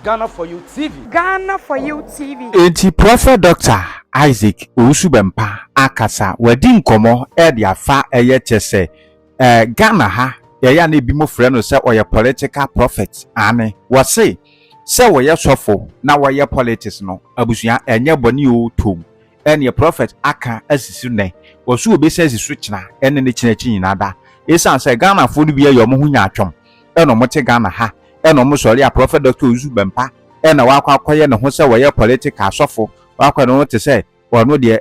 Ghana for You TV. Ghana for You TV. Enti Prophet Dr. Isaac Bempah akasa wadi nkomo de afa chese Ghana ha ya na ebi mo frɛ no sɛ ɔyɛ political prophet ane wɔse sɛ wɔyɛ sɔfo na wɔyɛ politics no abusua enye bɔne o tom ene prophet aka asisi ne wɔso obesi asisu kyina ene ne kyinachi nyina da esan sɛ Ghana fo no bi yɛ ɔmo ho nya atwom ene ɔmo te Ghana ha ene ɔmo sɔre a Prophet Dr. Bempah ene wakwakoye ne ho sɛ wɔyɛ political sɔfo wakwa no te sɛ wɔno de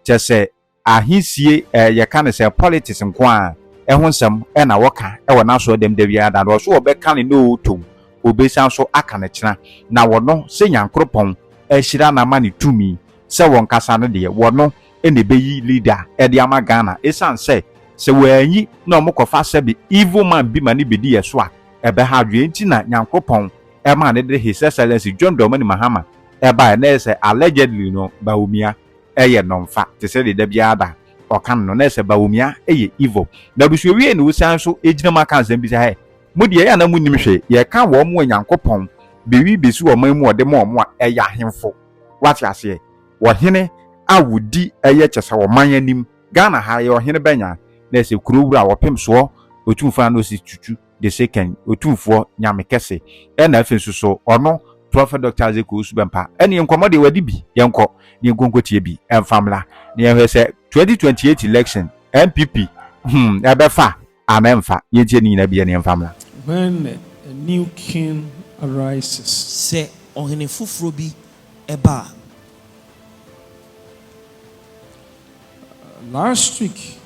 kyese ahisie yɛka ne sɛ politics nko a ɛho nsɛm ɛna wɔka ɛwɔ naso dem da bia da so wɔbɛka ne no tom obesan so aka ne kyena na wɔno sɛ nyankropɔn ahyira na ma ne tumi sɛ wɔn kasa no de wɔno ene beyi leader ɛde ama Ghana esan sɛ wɔanyi na ɔmokɔfa sɛ bi evil man bi ma ne bedi yɛ so a ɛbɛha adwe nti na nyankropɔn ɛma ne de His Excellency John Dramani Mahama ɛba na sɛ allegedly no Bawumia ɛyɛ nɔmfa te sɛ de da bia da ɔkan no na sɛ Bawumia ɛyɛ evil na busu wie ne usan so egyina maka nsɛm bi sɛ mo de yɛ na mo nim hwɛ yɛ ka wɔ mo nyankopɔn bewi besi wɔ man mu ɔde mo ɛyɛ ahemfo wate ase wɔhene a wodi ɛyɛ kyesa wɔ man anim Ghana ha yɛ ɔhene bɛnya na sɛ kurowura wɔpem soɔ otumfa no si tutu de second otumfo nyame kese ɛna afi so ɔno Prophet Dr. Isaac Bempah ɛne nkomo de wadi bi yɛnkɔ ne nkonkotie bi ɛmfamla ne yɛhwɛ sɛ 2028 election MPP ɛbɛfa amemfa yɛntie ne nyina bi ne mfamla. When a new king arises, se ohene fufuro bi eba. Last week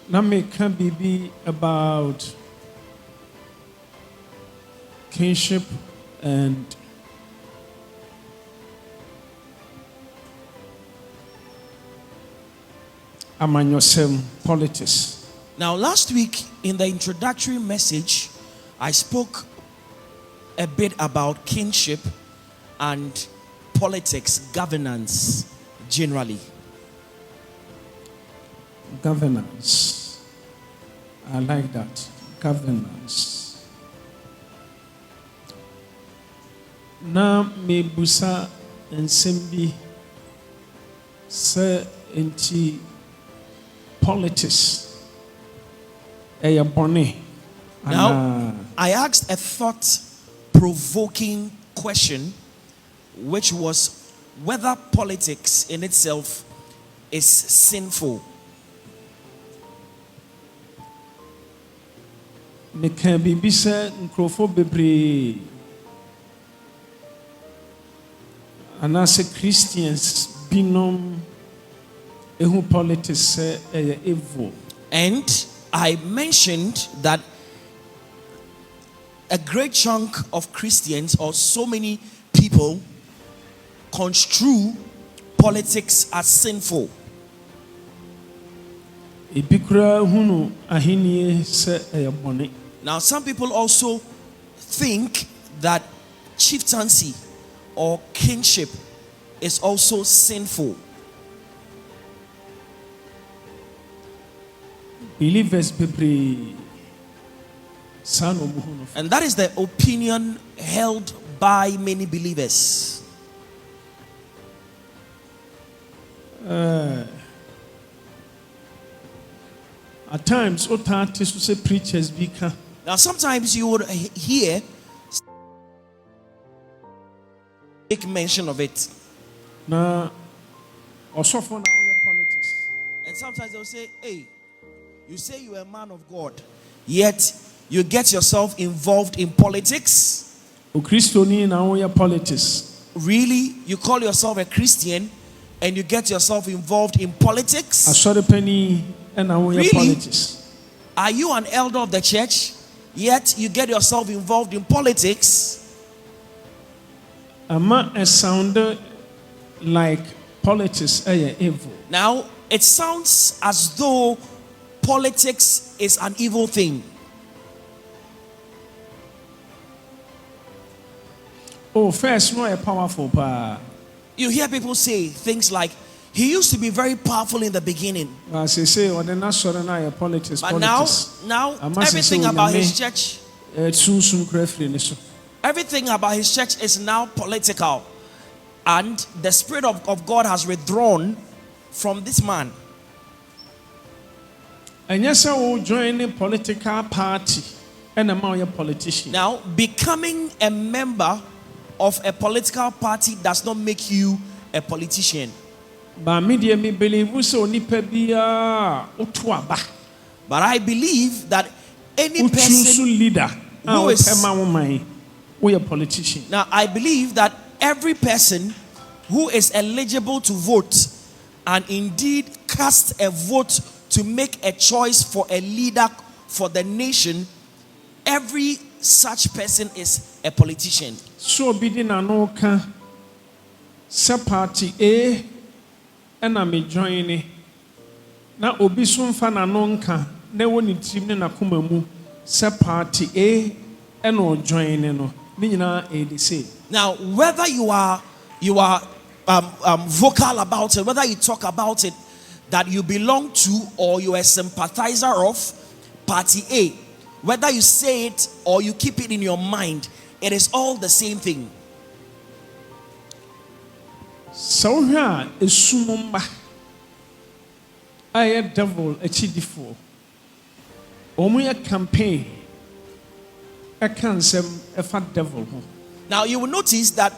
na meka bibi about kingship and amanyosem politics. Now, last week in the introductory message, I spoke a bit about kingship and politics, governance generally. Governance. I like that. Governance. Na me busa ensembi se enti politics. Now, I asked a thought-provoking question, which was whether politics in itself is sinful. Meka bibi se nkrofo bebre anase Christians binom ehu politics se evil. And I mentioned that a great chunk of Christians, or so many people, construe politics as sinful. Now, some people also think that chieftaincy or kingship is also sinful. Believers, and that is the opinion held by many believers. At times, preachers become. Now, sometimes you would hear make mention of it. Now, also for politics. And sometimes they'll say, "Hey, you say you're a man of God, yet you get yourself involved in politics." Politics. Really? You call yourself a Christian and you get yourself involved in politics? Really? Politics. Are you an elder of the church, yet you get yourself involved in politics? It sounded like politics is evil. Now, it sounds as though politics is an evil thing. Oh, first, no, a powerful power. You hear people say things like, he used to be very powerful in the beginning. But now everything about his church Everything about his church is now political. And the Spirit of God has withdrawn from this man. And yes, I will join a political party and a politician. Now, becoming a member of a political party does not make you a politician. But I believe that any person leader who is a politician. Now, I believe that every person who is eligible to vote and indeed cast a vote to make a choice for a leader for the nation, every such person is a politician. So be the nanoka sa party A and I'm joining. Now obi sunfa nanonka ne woni trim ne nakoma mu sa party A and or joining no ni nyina NDC. Now, whether you are vocal about it, whether you talk about it, that you belong to or you are a sympathizer of party A, whether you say it or you keep it in your mind, it is all the same thing. So here is sumumba. I am devil a chidifo. Omuya campaign. I can't say a fat devil. Now you will notice that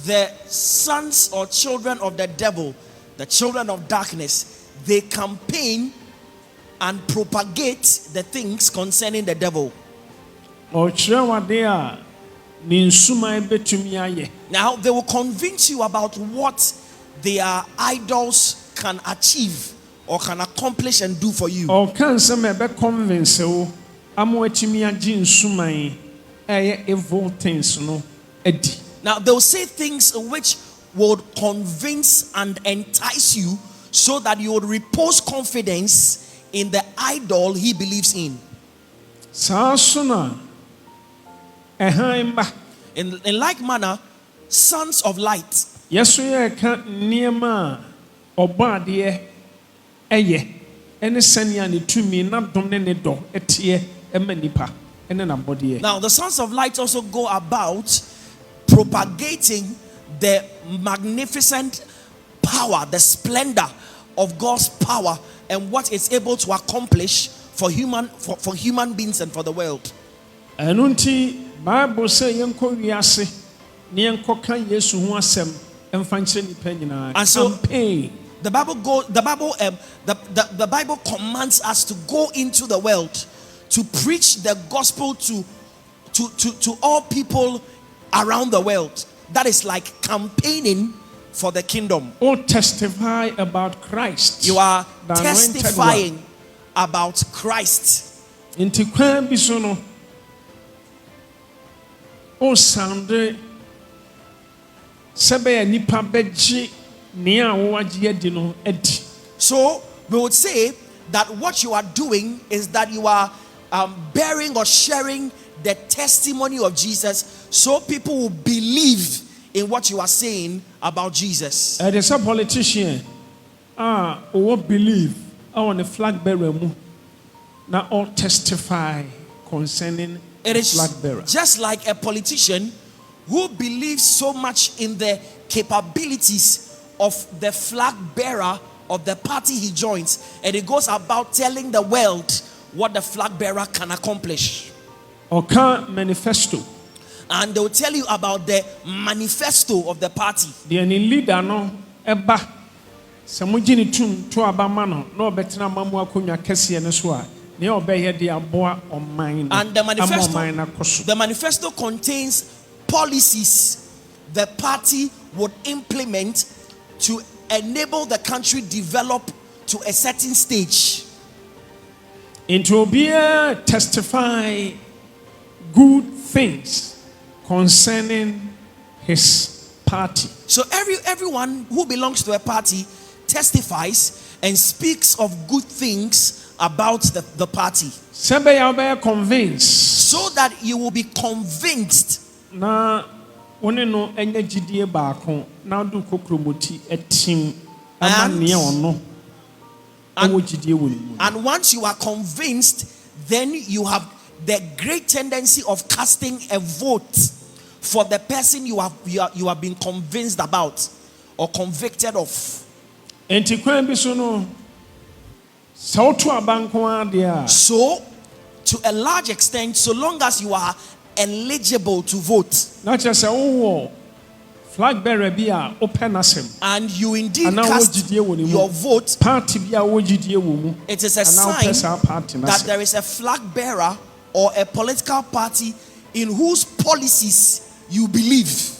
the sons or children of the devil, the children of darkness, they campaign and propagate the things concerning the devil. Now they will convince you about what their idols can achieve or can accomplish and do for you. Or can some convince you? Now they will say things which would convince and entice you so that you would repose confidence in the idol he believes in. In like manner, sons of light. Yes, we can't near ma or bad any senior to me, not dominant door, a tear, a manipa, and then a body. Now, the sons of light also go about propagating the magnificent power, the splendor of God's power and what it's able to accomplish for human beings and for the world. And Bible say yenko wiase ne yenko kan Yesu ho asem emfa nkyere nipa nyina. And so the Bible commands us to go into the world to preach the gospel to all people around the world. That is like campaigning for the kingdom. Oh, testify about Christ. You are testifying about Christ. Inti kwan bi so no. Oh, sound sebe nipa beji nia wo agye di no edi. So we would say that what you are doing is that you are bearing or sharing the testimony of Jesus, so people will believe in what you are saying about Jesus. There's a politician who believe on the flag bearer mu na all testify concerning it is flag bearer. Just like a politician who believes so much in the capabilities of the flag bearer of the party he joins, and he goes about telling the world what the flag bearer can accomplish. Or manifesto. And they will tell you about the manifesto of the party. The leader no eba samujini tum to abamano no betina mamu akonya kese ne so a ne obeye de aboa oman. And the manifesto contains policies the party would implement to enable the country develop to a certain stage. Into be testify good things concerning his party. So everyone who belongs to a party testifies and speaks of good things about the party. Convinced. So that you will be convinced. Na one no enye gidie baako na do kokromoti etim amane ono. And once you are convinced, then you have the great tendency of casting a vote for the person you have been convinced about or convicted of. Enti kwan bi so no sɛ woto abanko ade So, to a large extent, so long as you are eligible to vote, na kyerɛ sɛ wowɔ flag bearer bi a wopɛ n'asɛm and you indeed anaa cast wogyidie wɔ ne mu your vote, party bi a wogyidie wɔ mu it is a anaa wopɛ sign saa party that n'asɛm there is a flag bearer or a political party in whose policies you believe.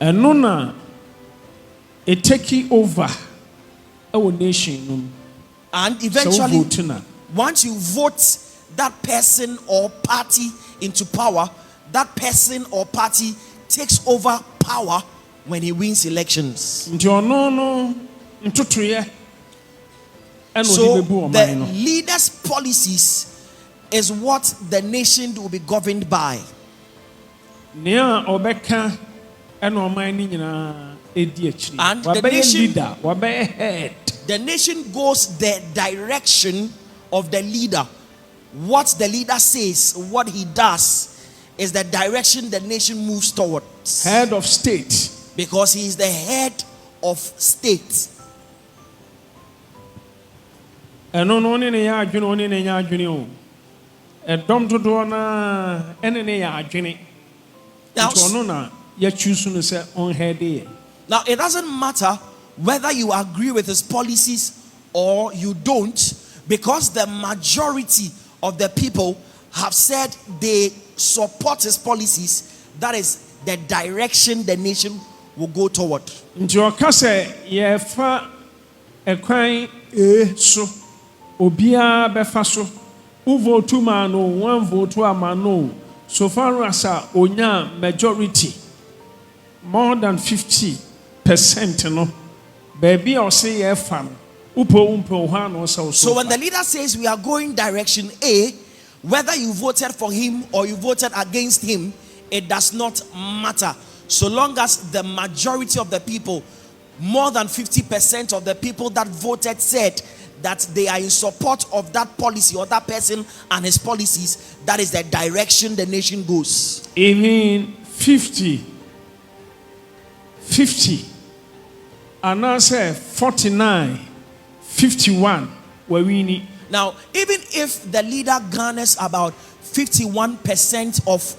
ɛno na ɛtaki over ɛwɔ nation no mu. And Sɛ eventually, wovote na once you vote that person or party into power, that person or party takes over power when he wins elections. nti ɔno no ntotoyɛ ɛna So ɔde bɛbu the ɔman no. leader's policies is what the nation will be governed by. Nea ɔbɛka ɛna ɔman no nyinaa ɛdi akyiri. And the Wabɛyɛ nation- leader, wabɛyɛ head. The nation goes the direction of the leader. What the leader says, what he does, is the direction the nation moves towards. Head of state. Because he is the head of state. Ɛno no ɔne ne yɛ adwene ɔne ne nyɛ adwene o. Ɛdɔm dodoɔ naa ɛne ne yɛ adwene. Now, Nti ɔno na yɛchoose no sɛ ɔnheade yɛ. now, it doesn't matter whether you agree with his policies or you don't, because the majority of the people have said they support his policies. That is the direction the nation will go toward. Nti ɔka sɛ yɛfa ɛkwan so obiara bɛfa so wovotu ma no one vote ama no so far as onya majority more than 50% no baby or say yɛfa no wopɛ hɔ no sɛ So when the leader says we are going direction A, whether you voted for him or you voted against him, it does not matter. So long as the majority of the people, more than 50% of the people that voted, said that they are in support of that policy or that person and his policies, that is the direction the nation goes. even 50 and now say 49 51 where we need. Now, even if the leader garners about 51% of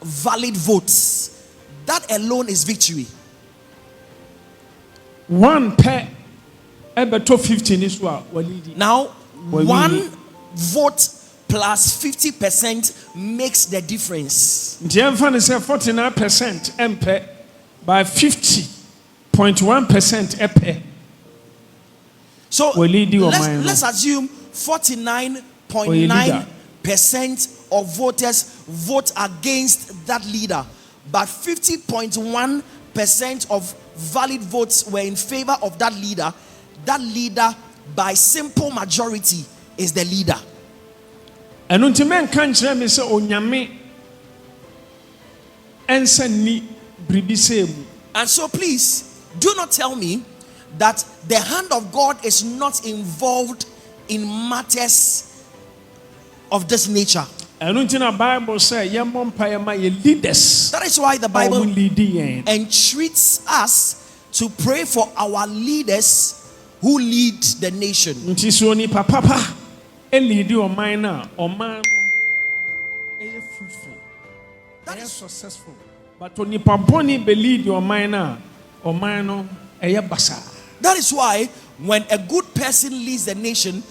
valid votes, that alone is victory. One per ebeto 15 is what we need. Now, Well, one vote plus 50% makes the difference. The emphasis say 49% MP by 50.1% EP. So Well, lead or mine, let's assume 49.9% of voters vote against that leader, but 50.1% of valid votes were in favor of that leader. That leader, by simple majority, is the leader. And until men can't tell me say onyame ensa ni bribi. And so please, do not tell me that the hand of God is not involved in matters of this nature. And until the Bible say yemon payama ye leaders. That is why the Bible leading entreats us to pray for our leaders who lead the nation. Until so ni papa e lead your mind na o man e fruitful. That That is is, successful. But when you boni be lead your mind na o man no e basa. that is why when a good person leads the nation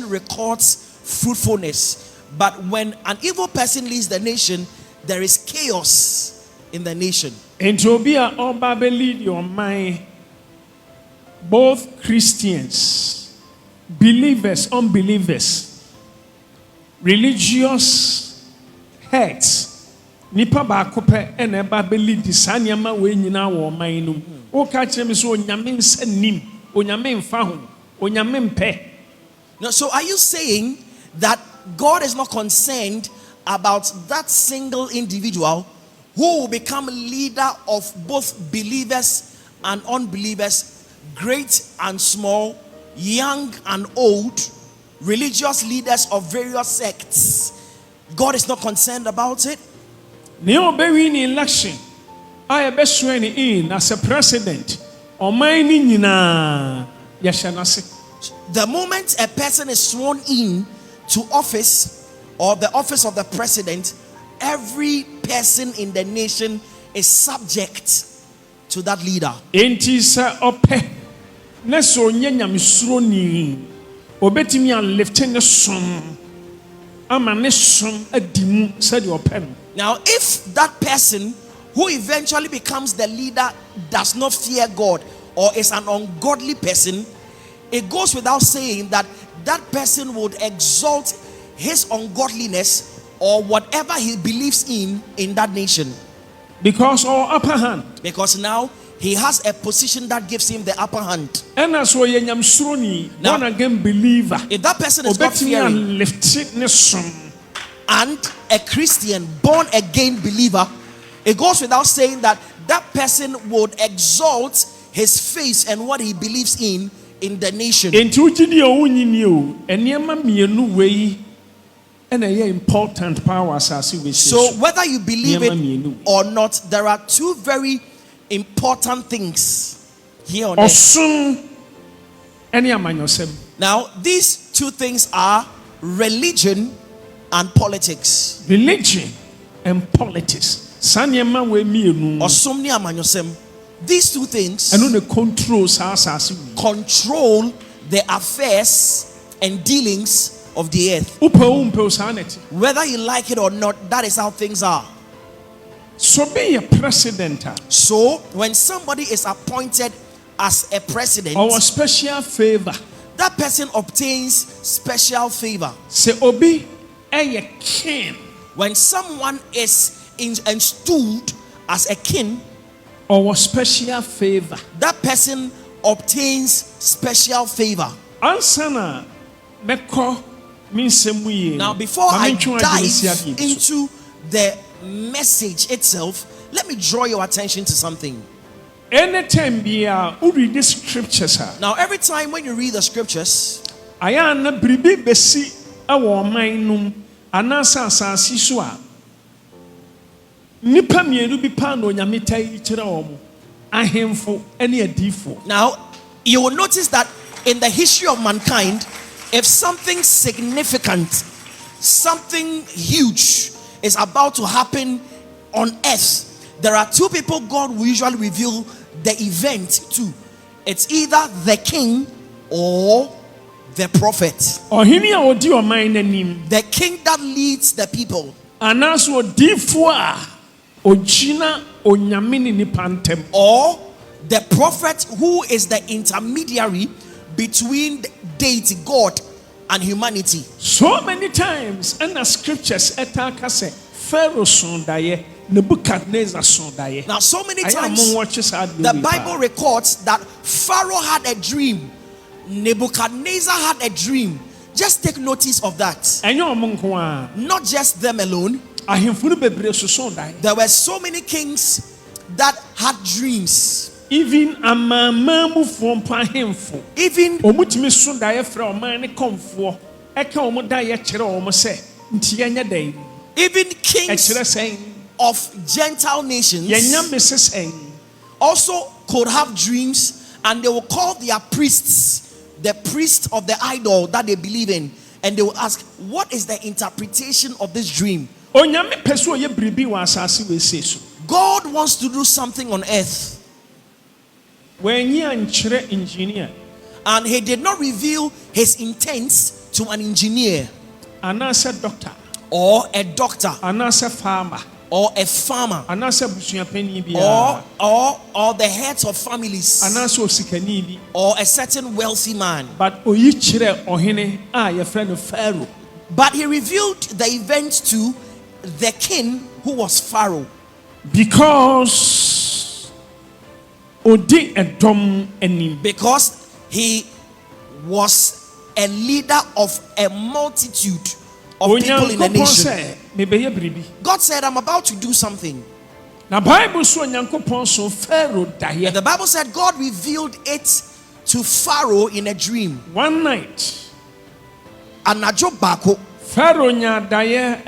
records fruitfulness. But when an evil person leads the nation, there is chaos in the nation. And to be a oba be lead your mind, both Christians, believers, unbelievers, religious heads, nipa baako pɛ ɛna ɛba be lead saa nneɛma wei nyinaa wɔ ɔman no mu. Woka kyerɛ me sɛ onyame nsa nim, onyame mfa ho, onyame mpɛ. Now, so are you saying that God is not concerned about that single individual who will become leader of both believers and unbelievers, great and small, young and old, religious leaders of various sects? God is not concerned about it. Neo be in election. I be sworn in as a president. O mine nina yashanase. The moment a person is sworn in to office or the office of the president, every person in the nation is subject to that leader. Enti sa ope na so nya nyamsuro ni obetimi an lift ne som ama ne som adimu said your pen. Now if that person who eventually becomes the leader does not fear God or is an ungodly person, it goes without saying that that person would exalt his ungodliness or whatever he believes in that nation. Because our upper hand. Because now he has a position that gives him the upper hand. And as we nyamsuro ni born again believer. If that person is not fearing and a Christian born again believer, it goes without saying that that person would exalt his faith and what he believes in the nation. Important powers. So whether you believe it or not, there are two very important things here on earth. Now these two things are religion and politics. Religion and politics. These two things control the affairs and dealings of the earth. Whether you like it or not, that is how things are. So be a president. So when somebody is appointed as a president, or special favor, that person obtains special favor. Say obi a king. When someone is installed as a king, or special favor, that person obtains special favor. Ansana meko minsemu. Now before I dive into the message itself, let me draw your attention to something. Anytime you read the scriptures, now every time when you read the scriptures, ayana bribi besi awo mainum anasa asasi so a nipa mienu bi pa no nyame tai kire omo ahemfo ene adifo. Now you will notice that in the history of mankind, if something significant, something huge is about to happen on earth, there are two people God will usually reveal the event to. It's either the king or the prophet. The king that leads the people, or the prophet who is the intermediary between deity God and humanity. So many times in the scriptures Pharaoh son daye, Nebuchadnezzar son daye. Now so many times the Bible records that Pharaoh had a dream, Nebuchadnezzar had a dream. Just take notice of that. Not just them alone. There were so many kings that had dreams. Even kings of Gentile nations also could have dreams, and they will call their priests, the priest of the idol that they believe in, and they will ask, what is the interpretation of this dream? God wants to do something on earth, and he did not reveal his intents to an engineer or a doctor or a farmer or the heads of families or a certain wealthy man, but he revealed the event to the king who was Pharaoh, because he was a leader of a multitude of people in the nation. God said, I'm about to do something. And the Bible said God revealed it to Pharaoh in a dream. One night, Pharaoh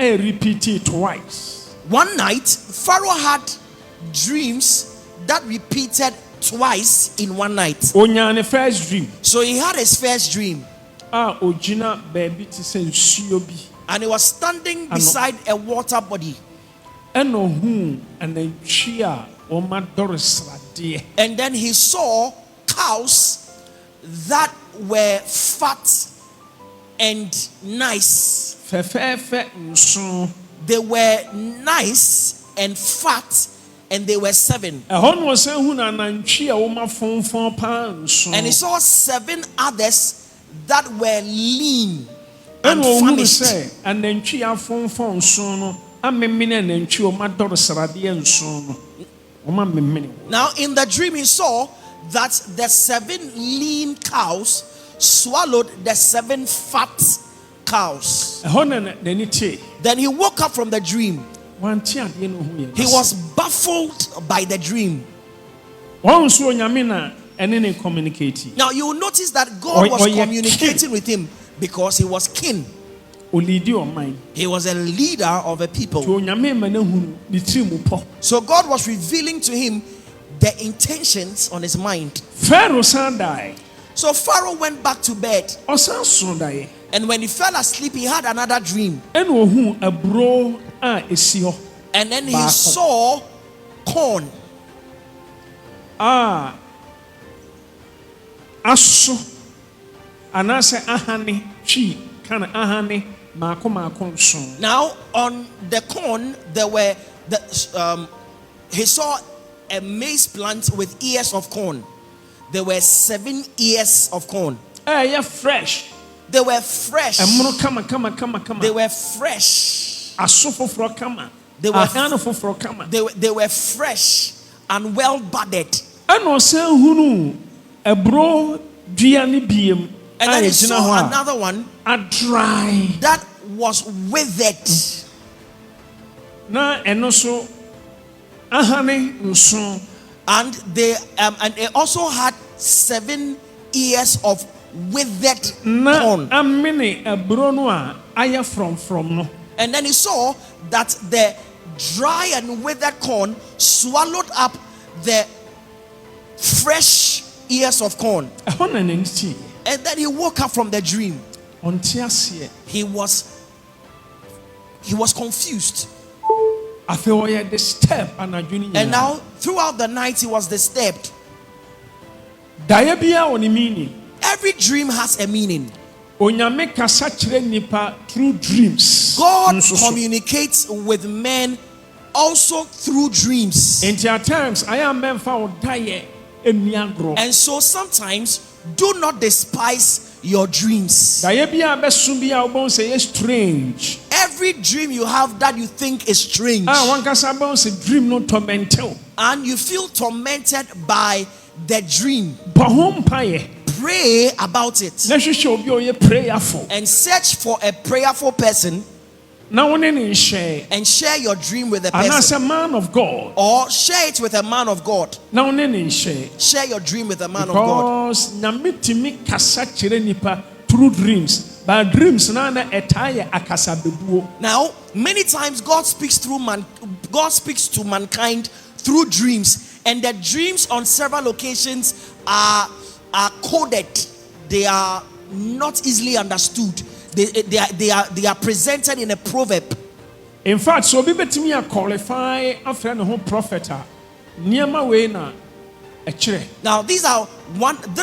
repeated twice. One night, Pharaoh had dreams that repeated twice in one night. Onyane first dream. So he had his first dream. Ojina baby ti se nsuo bi. And he was standing beside a water body. And then he saw cows that were fat and nice. They were nice and fat, and they were 7. And he saw 7 others that were lean and famished. Now in the dream he saw that the 7 lean cows swallowed the 7 fat cows. Then he woke up from the dream. He was baffled by the dream. Now you will notice that God was communicating with him because he was king. He was a leader of a people. So God was revealing to him the intentions on his mind. So Pharaoh went back to bed. And when he fell asleep, he had another dream. And then he saw corn. Aso anase ahane chi kana ahane mako nso. Now on the corn there were he saw a maize plant with ears of corn. There were 7 ears of corn. Yeah, fresh. They were fresh. Kama. They were fresh. Aso foforo kama. They were fresh and well budded. And then he saw another one that was withered. And they also had 7 ears of withered corn. And then he saw that the dry and withered corn swallowed up the fresh ears of corn. And then he woke up from the dream. He was confused. And now throughout the night he was disturbed. Every dream has a meaning. God communicates with men also through dreams. And so sometimes do not despise your dreams. Every dream you have that you think is strange, and you feel tormented by the dream, pray about it and search for a prayerful person and share your dream with a person, man of God, or share it with a man of God. Share your dream with a man of God. Through dreams, but dreams now many times God speaks to mankind through dreams, and the dreams on several occasions are coded. They are not easily understood. They are presented in a proverb. In fact, so be betimi a qualify after the whole prophet. Now this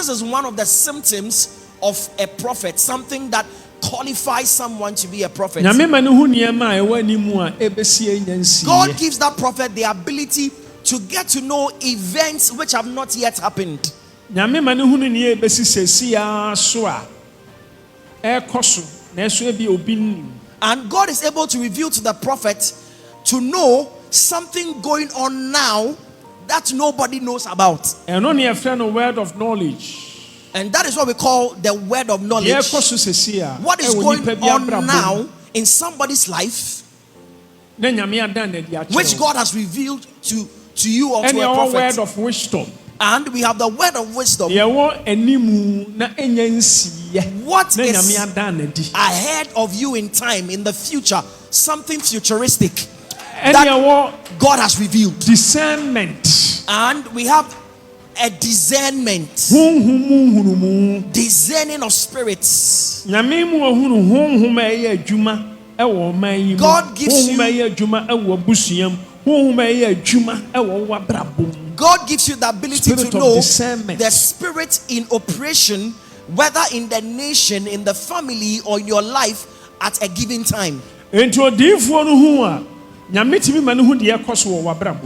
is one of the symptoms of a prophet, something that qualifies someone to be a prophet. God gives that prophet the ability to get to know events which have not yet happened. And God is able to reveal to the prophet to know something going on now that nobody knows about. And only a friend of word of knowledge. And that is what we call the word of knowledge. What is going on now in somebody's life, which God has revealed to you or to a prophet. Word of wisdom. And we have the word of wisdom. What is ahead of you in time, in the future, something futuristic. that God has revealed. Discernment. And we have a discernment. Discerning of spirits. God gives you the ability to know the spirit in operation, whether in the nation, in the family, or in your life at a given time.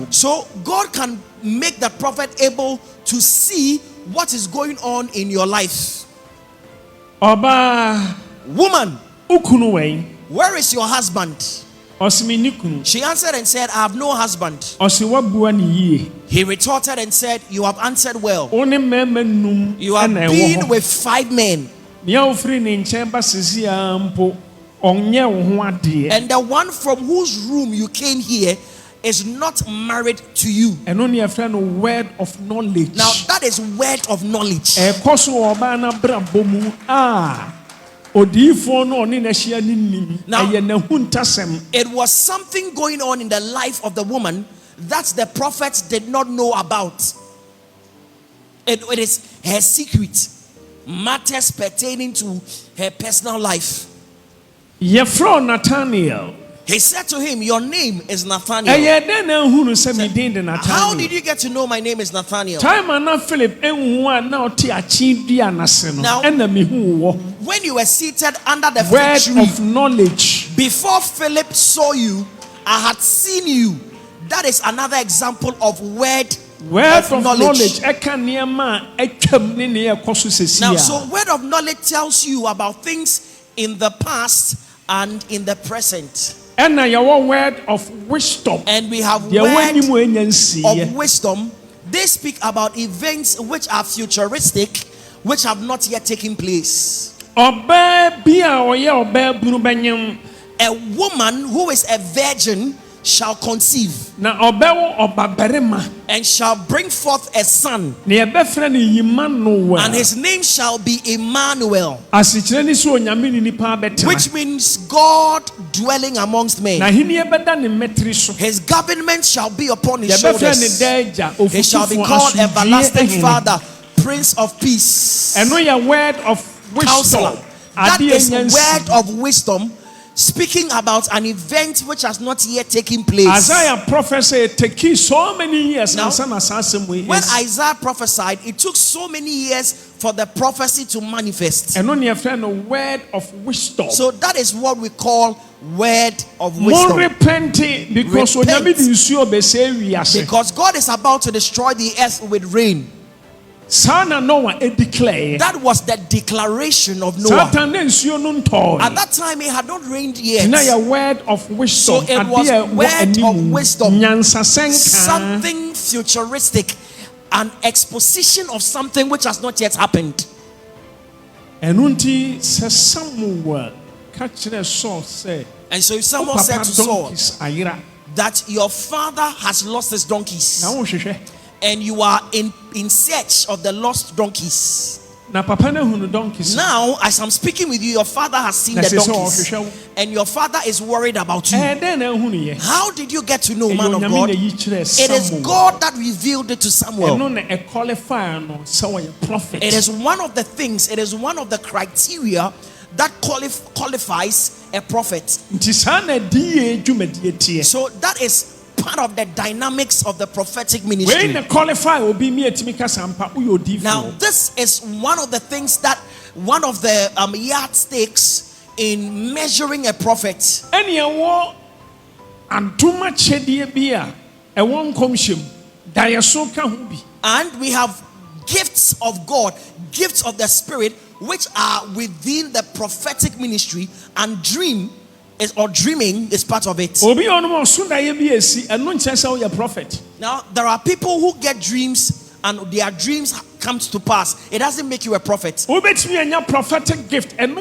So God can make the prophet able to see what is going on in your life. Woman, where is your husband? She answered and said, I have no husband. He retorted and said, you have answered well. You have been with 5 men. And the one from whose room you came here is not married to you. And only a friend of word of knowledge. Now that is word of knowledge. Now, it was something going on in the life of the woman that the prophets did not know about. It is her secret, matters pertaining to her personal life. Nathaniel. He said to him, your name is Nathaniel. How did you get to know my name is Nathaniel? Now, when you were seated under the fig tree, of knowledge, before Philip saw you, I had seen you. That is another example of word of knowledge. Now, so word of knowledge tells you about things in the past and in the present. And your word of wisdom. And we have word of wisdom. They speak about events which are futuristic, which have not yet taken place. A woman who is a virgin shall conceive and shall bring forth a son, and his name shall be Emmanuel, which means God dwelling amongst men. His government shall be upon his shoulders. He shall be called Everlasting Father, Prince of Peace, word of Counselor. That is word of wisdom, speaking about an event which has not yet taken place. Isaiah prophesied taking so many years. Now, when Isaiah prophesied, it took so many years for the prophecy to manifest. And only a friend of word of wisdom. So that is what we call word of wisdom. More repenting because God is about to destroy the earth with rain. That was the declaration of Noah. At that time, it had not rained yet. Word of wisdom. So it was word of wisdom. Something futuristic. An exposition of something which has not yet happened. And so someone said to Saul that your father has lost his donkeys. And you are in search of the lost donkeys. Now, as I'm speaking with you, your father has seen the donkeys. And your father is worried about you. How did you get to know, man of God? It is God that revealed it to Samuel. It is one of the things, it is one of the criteria that qualifies a prophet. So that is part of the dynamics of the prophetic ministry. Now, this is one of the things that one of the yardsticks in measuring a prophet. And we have gifts of God, gifts of the Spirit, which are within the prophetic ministry, and dreaming is part of it. Now, there are people who get dreams and their dreams come to pass. It doesn't make you a prophet. Prophetic gift and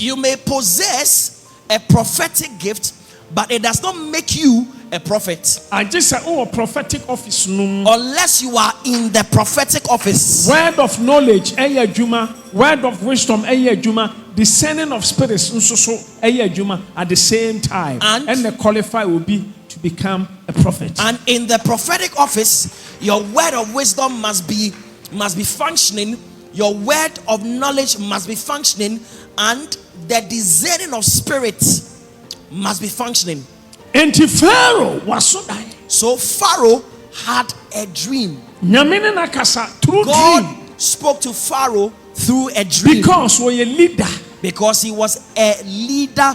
you may possess a prophetic gift, but it does not make you a prophet. I just said, prophetic office. Unless you are in the prophetic office. Word of knowledge, word of wisdom, discerning of spirits nso so ɛyɛ adwuma at the same time, and the qualify will be to become a prophet. And in the prophetic office, your word of wisdom must be functioning, your word of knowledge must be functioning, and the discerning of spirits must be functioning. Enti Pharaoh was so die. So Pharaoh had a dream. Nyame ne nakasa through God dream. spoke to Pharaoh through a dream Because we a leader. because he was a leader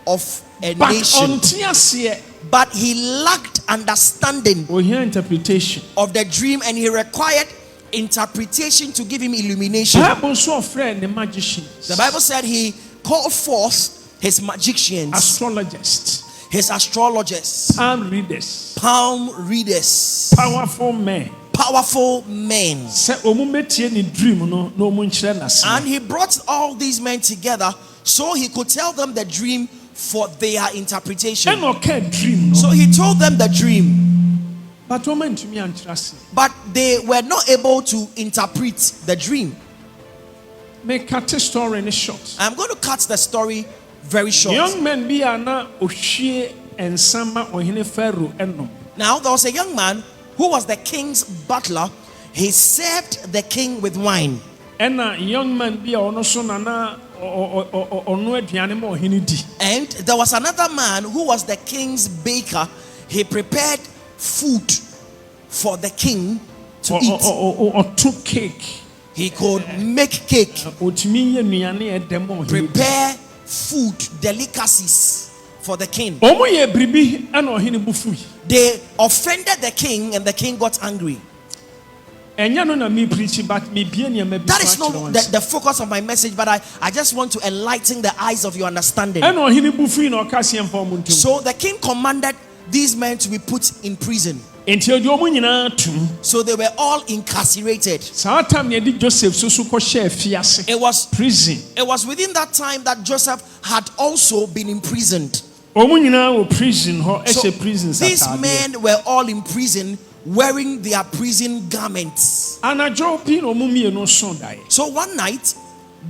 of a But nation. until aseɛ, But he lacked understanding we hear interpretation. of the dream, and he required interpretation to give him illumination. Bible so friend the magician, The Bible said he called forth his magicians, astrologists, his astrologers, palm readers, palm readers, powerful men. powerful men. Sɛ ɔmo metie ne dream no na ɔmo nkyerɛ n'ase. And he brought all these men together so he could tell them the dream for their interpretation. Ɛna ɔka dream no. So he told them the dream, But ɔmo ntumi ankyerɛ ase. but they were not able to interpret the dream. Make cut the story in short. I'm going to cut the story very short. Young man bi a na ohwie nsama ɔhene Pharaoh ɛnom. Now, there was a young man who was the king's butler. He served the king with wine. Ɛna young man bi a ɔno so na na ɔno aduane ma ɔhene di. And there was another man who was the king's baker. He prepared food for the king to eat. Ɔto cake. He could make cake, Ɔtumi yɛ nnuane ɛdɛm ma ɔhene di. prepare food, delicacies for the king. Ɔmo yɛ biribi ɛna ɔhene bu fui. They offended the king, and the king got angry. Ɛnyɛ no na me preach, but me bie nneɛma bi That so is not akyerɛ wɔn the focus of my message, but I just want to enlighten the eyes of your understanding. ɛna ɔhene bu fui na ɔka seɛ mfa ɔmo ntom. So the king commanded these men to be put in prison. Enti ɔde ɔmo nyinaa tum. So they were all incarcerated. Saa time na yɛde Joseph soso kɔhyɛ afiase. It was Prison. within that time that Joseph had also been imprisoned. Ɔmo nyinaa wɔ prison hɔ So ɛhyɛ prison these ataadeɛ. men were all in prison wearing their prison garments. Anadwo pi na ɔmo mmienu so daeɛ. So one night,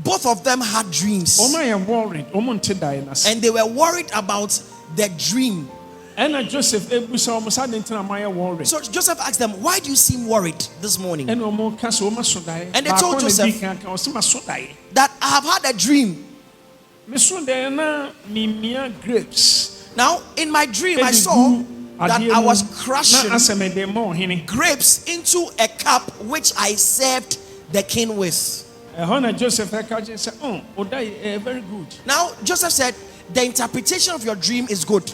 both of them had dreams, Ɔmo ayɛ worried. Ɔmo nte daeɛ n'ase. and they were worried about the dream. Ɛna Joseph ebusa ɔmo saa de ntina mo ayɛ worried. So Joseph asked them, "Why do you seem worried this morning?" Ɛna ɔmo ka sɛ ɔmo so daeɛ. And they told Baako na Joseph- di kan ka ɔsi ma so daeɛ. "That I have had a dream. Me so daeɛ na mimia grapes. Now, in my dream, I Ɛde saw gu that adeɛ I mu, was na crushing asɛ mɛde ma ɔhene. grapes into a cup which I served the king with." Ɛhɔ na Joseph ɛka kyerɛ sɛ ɔda very good. Now, Joseph said, "The interpretation of your dream is good."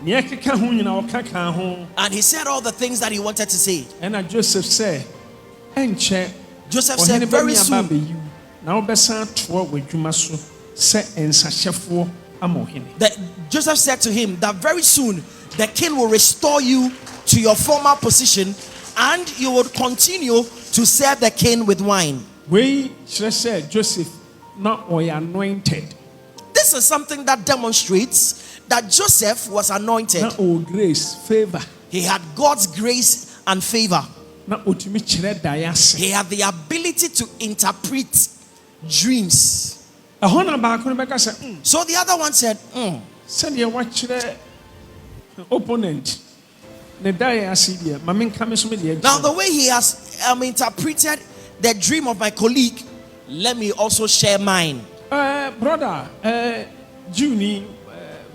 Nea ɛkeka ho nyinaa ɔka ka ho. And he said all the things that he wanted to say. Ɛna Joseph sɛ ɛnkyɛ Joseph said, ɔhene "Very bɛmi aba soon, abɛyi wo, na wobɛsan atoa w'adwuma so sɛ nsahyɛfoɔ ama ɔhene. Joseph said to him that very soon the king will restore you to your former position, and you will continue to serve the king with wine." Wei kyerɛ sɛ Joseph na ɔyɛ anointed. This is something that demonstrates that Joseph was Na anointed. ɔwɔ grace, favor. He had God's grace and favor. Na ɔtumi kyerɛ daeɛ ase. He had the ability to interpret dreams. Ɛhɔ na baako no bɛka sɛ So the other one said, sɛdeɛ wakyerɛ opponent ne daeɛ ase deɛ ma menka me so me deɛ "Now, kyerɛ. the way he has interpreted the dream of my colleague, let me also share mine." Brother, Juni,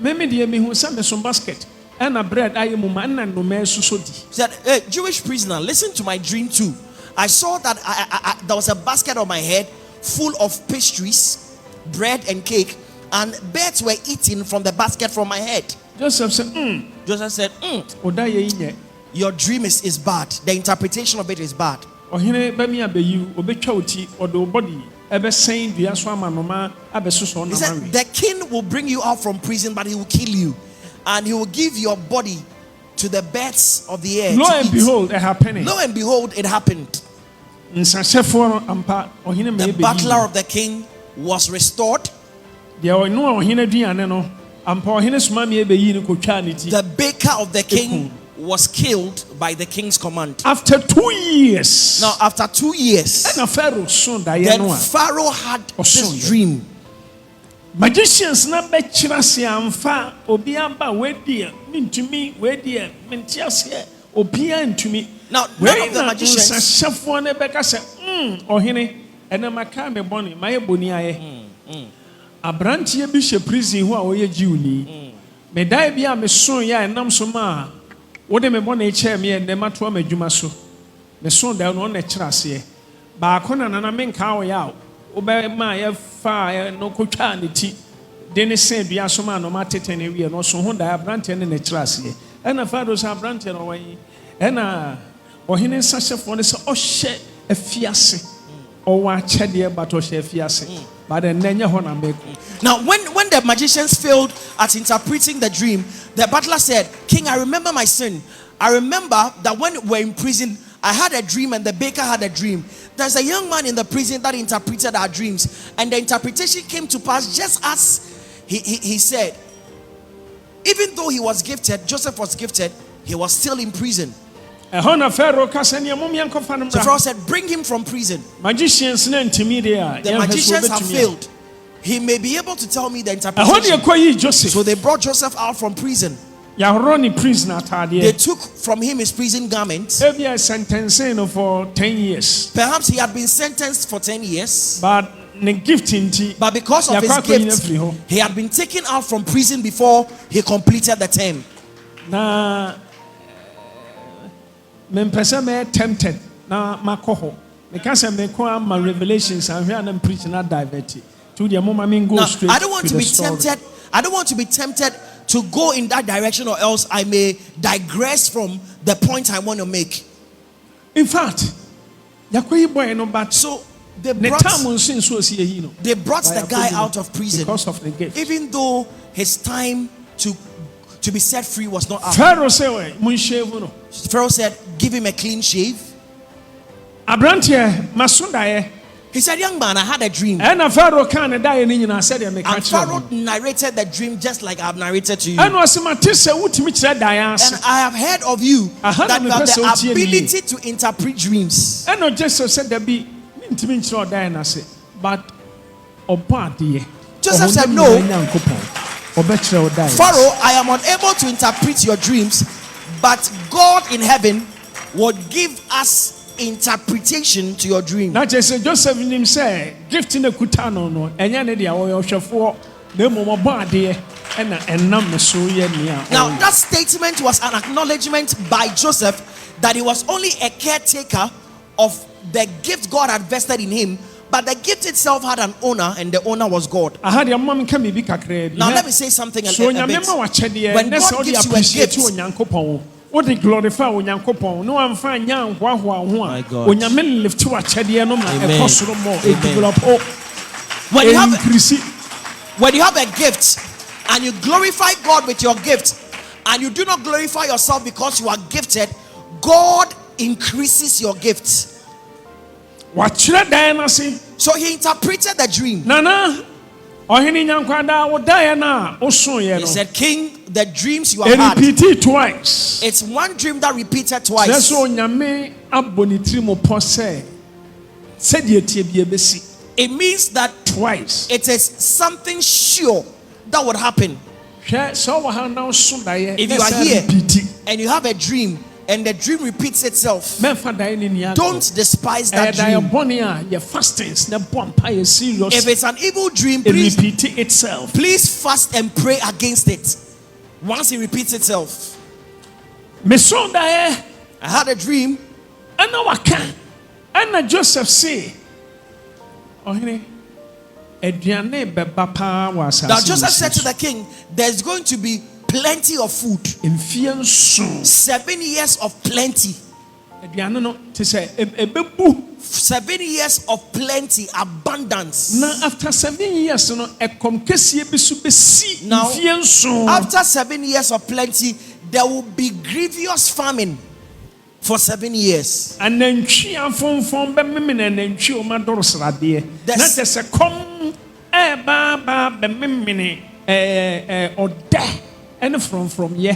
meme deɛ mehu sɛ meso basket ɛna bread ayɛ mu ma ɛna nnoma ɛsoso di. He said, "Hey, Jewish prisoner, listen to my dream too. I saw that there was a basket on my head full of pastries, bread and cake, and birds were eating from the basket from my head." Joseph sɛ Joseph said, ɔda yɛ yi nyɛ. "Your dream is bad. The interpretation of it is bad." Ɔhene bɛmi abɛyi wo, ɔbɛtwa wo ti, ɔde wo body ɛbɛsɛn dua so ama nnoma abɛsoso He ɔnam said, awe. "The king will bring you out from prison, but he will kill you, and he will give your body to the birds of the air Lo to and eat." behold, it happened. Lo and behold, it happened. Nsahyɛfoɔ no ampa ɔhene ma The ɛbɛyi butler wo. of the king was restored. Deɛ ɔno a ɔhene aduane no, ampa ɔhene soma me ɛbɛyi no kɔtwaa ne ti. The baker of the king was killed by the king's command. After 2 years, Now, after 2 years, ɛna Pharaoh so daeɛ then no a Pharaoh had Ɔsoo this yɛ. dream. magicians na be chirase amfa obi aba wedi mintumi wedi mentiase obi antumi. Now, none of the magicians. Shafo na be ka se ohene ena maka me boni maye boni aye. Abrantie bi hye prison ho a oye jiwni. Me dai bia me so ya enam so ma wode me boni che me ene mato amadwuma so. Me so da no na chirase. Ba akona na me nka wo ya obe ma ye fa no kotwa ne ti de ne se bia so ma no matete ne wie no so ho da abrantie ne na chirase. Ena fa do sa abrantie no wan ena ohene sashefo ne se ohye afiase owa chede but ohye afiase. But then now, when the magicians failed at interpreting the dream, the butler said, "King, I remember my sin. I remember that when we were in prison, I had a dream and the baker had a dream. There's a young man in the prison that interpreted our dreams, and the interpretation came to pass just as he said. Even though he was gifted, Joseph was gifted, he was still in prison." So Pharaoh said, "Bring him from prison." The magicians have failed. He may be able to tell me the interpretation. So they brought Joseph out from prison. They took from him his prison garments. Perhaps he had been sentenced for 10 years. But because of his gift, he had been taken out from prison before he completed the term. Tempted na makoho because my revelations and here I'm preaching not diverted to the moment go straight. I don't want to be tempted. I don't want to be tempted to go in that direction, or else I may digress from the point I want to make. In fact, so they brought the guy out of prison because of the gift, even though his time to be set free was not up. Pharaoh said, "Give him a clean shave." He said, "Young man, I had a dream." And Pharaoh narrated the dream just like I've narrated to you. And I have heard of you that you have the ability to interpret dreams. But Joseph said, "No, Pharaoh, I am unable to interpret your dreams, but God in heaven would give us interpretation to your dream." Now, Joseph say, "Gift in the kutano no, now that statement was an acknowledgement by Joseph that he was only a caretaker of the gift God had vested in him. But the gift itself had an owner, and the owner was God. Now let me say something a bit. When God gives you a gift, glorify no I'm fine my God. When you have a gift and you glorify God with your gift, and you do not glorify yourself because you are gifted, God increases your gift. So he interpreted the dream. He said, "King, the dreams you have had, repeated twice. It's one dream that repeated twice. It means that twice. It is something sure that would happen. If you are here and you have a dream, and the dream repeats itself, don't despise that dream. If it's an evil dream, please repeat itself. Please fast and pray against it. Once it repeats itself. I had a dream. And Joseph say, now Joseph said to the king, "There's going to be plenty of food. 7 years of plenty. 7 years of plenty, abundance." Now, after 7 years, now, after 7 years of plenty, there will be grievous famine for 7 years. And then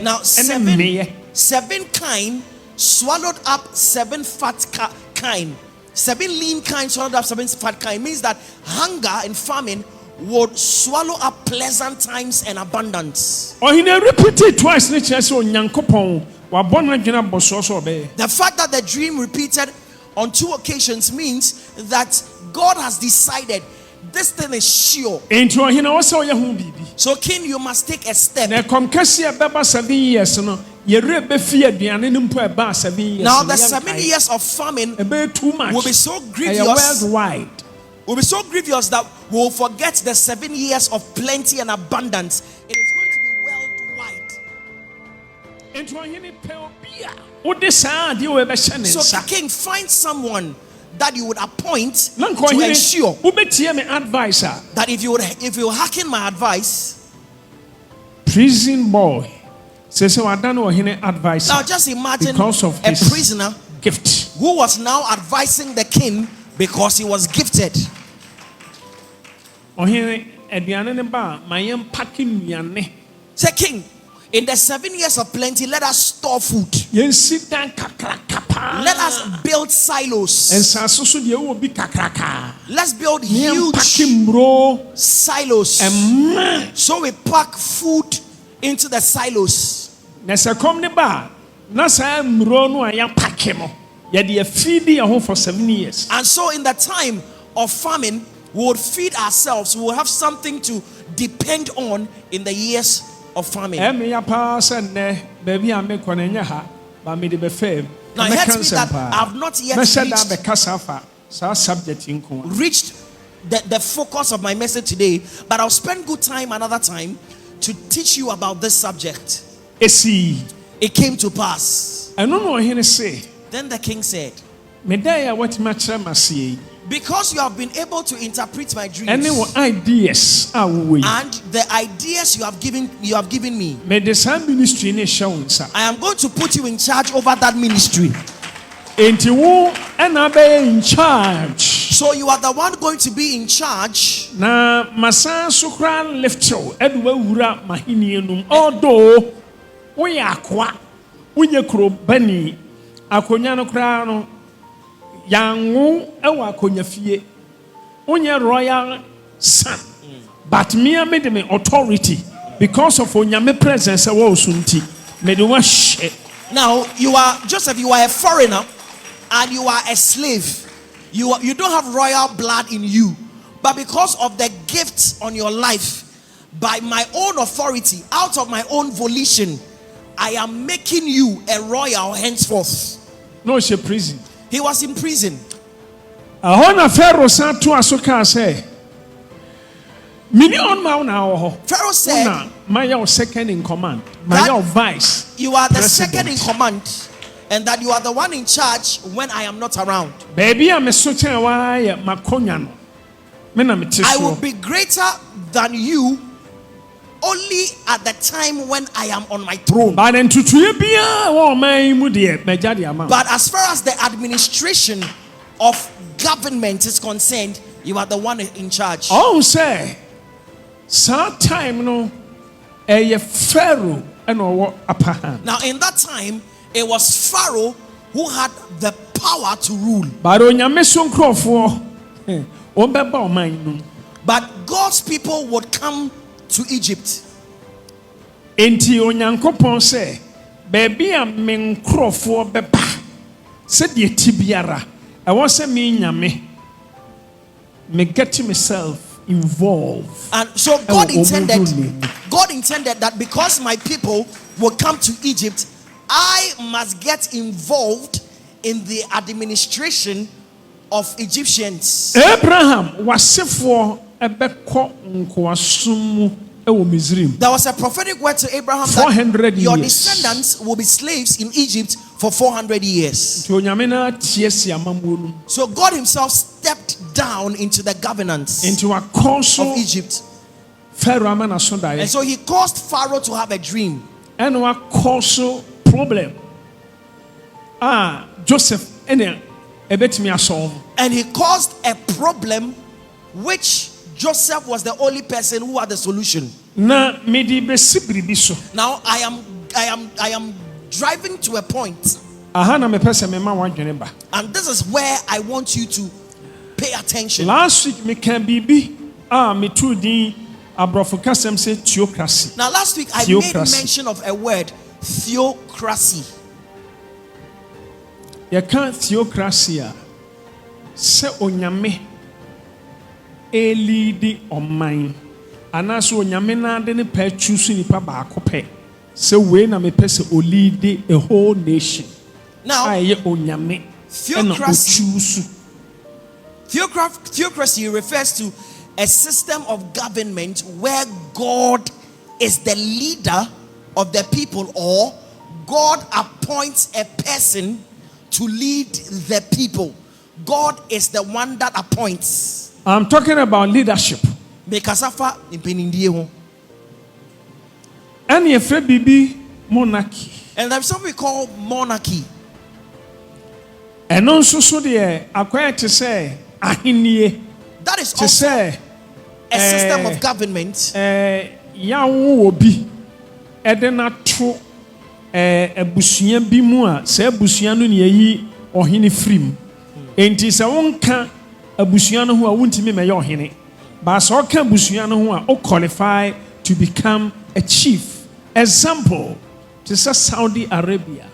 now seven kine swallowed up 7 fat kine. 7 lean kine swallowed up 7 fat kine means that hunger and famine would swallow up pleasant times and abundance. Ɔhene repeat it twice ne kyerɛ sɛ Onyankopɔn wabɔ n'adwene abɔ so so ɔbɛyɛ. The fact that the dream repeated on 2 occasions means that God has decided this thing is sure. Enti ɔhene ɔsɛ ɔyɛ ho biribi. So king, you must take a step. Na ɛkɔm kɛseɛ bɛba 7 years no yɛrɛ bɛfi aduane no mpo ɛbaa 7 years. Now the 7 years of famine ɛbɛyɛ too much. will be so Ɛyɛ grievous. worldwide. Will be so grievous that we will forget the 7 years of plenty and abundance. It is going to be worldwide. Enti ɔhene pɛ obi a wode saa adeɛ wɔ ɛbɛhyɛ ne So nsa. king, find someone that you would appoint Na to nkɔhene ensure wobɛtie me advice a that if you hearken my advice. prison boy sɛ sɛ wadane ɔhene advice Now just imagine because of a his prisoner gift. who was now advising the king because he was gifted. Ɔhene aduane ne ba a ma yɛmpake nnuane Say, king, in the 7 years of plenty, let us store food. yɛnsi dan kakraka paa. Let us build silos. nsase so deɛ ɛwɔ bi kakraka. Let's build Ne yɛmpake huge mmuro silos. ɛma. So we pack food into the silos. Na sɛ kɔm ne ba a na saa mmuro no a yɛapake no yɛde afidi yɛn ho for 7 years. And so in the time of famine, we would feed ourselves. We will have something to depend on in the years of famine. ɛmi ya paa sɛ nnɛ baabi a mekɔ no ɛnyɛ ha ba mede bɛfam. Now it hurts me that I've not yet mɛhyɛ da reached bɛkasa fa saa subject yi nko a. reached the focus of my message today, but I'll spend good time another time to teach you about this subject. Esi It came to pass. ɛno na ɔhene se Then the king said, meda yɛ a watumi akyerɛ me aseɛ yi because you have been able to interpret my dreams ɛne wɔ ideas a wowɔ yi and the ideas you have given me, mede saa ministry ne hyɛ wo nsa. I am going to put you in charge over that ministry. Enti wo ɛna bɛyɛ in charge. So you are the one going to be in charge. Na masan so koraa lift wo ɛde wawura m'ahenni nom. Although woyɛ akoa wonyɛ kurobani akonnwa no koraa no yanwo ɛwɔ akonnwa fie wonyɛ royal son but me made me authority because of onyame presence ɛwɔ so nti mede wahyɛ. Now you are Joseph, you are a foreigner and you are a slave. You don't have royal blood in you, but because of the gifts on your life, by my own authority, out of my own volition, I am making you a royal henceforth. No, she prison. He was in prison. Ahona Pharaoh san to asoka say mini on ma na ho. Pharaoh said, my second in command, my vice. You are the president. second in command, and that you are the one in charge when I am not around. Baby, I'm a socha why makonya no. I will be greater than you only at the time when I am on my throne. But then to But as far as the administration of government is concerned, you are the one in charge. Oh, say, some time no, a Pharaoh and upper hand. Now, in that time, it was Pharaoh who had the power to rule. But on your mission for But God's people would come to Egypt. Enti onyankopon say baby a me nkrofo beba se de tibiara I want say me nyame me get myself involved. And so God intended that because my people will come to Egypt, I must get involved in the administration of Egyptians. Abraham wasefo ebekọ nkoasum ewo Misraim. There was a prophetic word to Abraham 400 that your years. descendants will be slaves in Egypt for 400 years. So God himself stepped down into the governance into a course of Egypt. And so he caused Pharaoh to have a dream. And a cause problem. Joseph and he caused a problem which Joseph was the only person who had the solution. Now I am driving to a point. And this is where I want you to pay attention. Last week me can be me too din abrofo kasem say theocracy. Now last week I made mention of a word, theocracy. You can't theocracy se onyame e lead on mine. Anaso onyame na de ne pa choose nipa baako pe. Se we na me pese o lead a whole nation. Now aye onyame theocracy refers to a system of government where God is the leader of the people, or God appoints a person to lead the people. God is the one that appoints. I'm talking about leadership. And if bibi monarchy. And there's something we call monarchy. And also so the acquired to say ahinie. That is also a system of government. Yawo obi edena to ebusuan bi mu a se ebusuan no ne yi ohene frim. Enti se wonka abusuan no ho a wontimi meye ohene. Ba so ka abusuan no ho a o qualify to become a chief. Example, to say Saudi Arabia,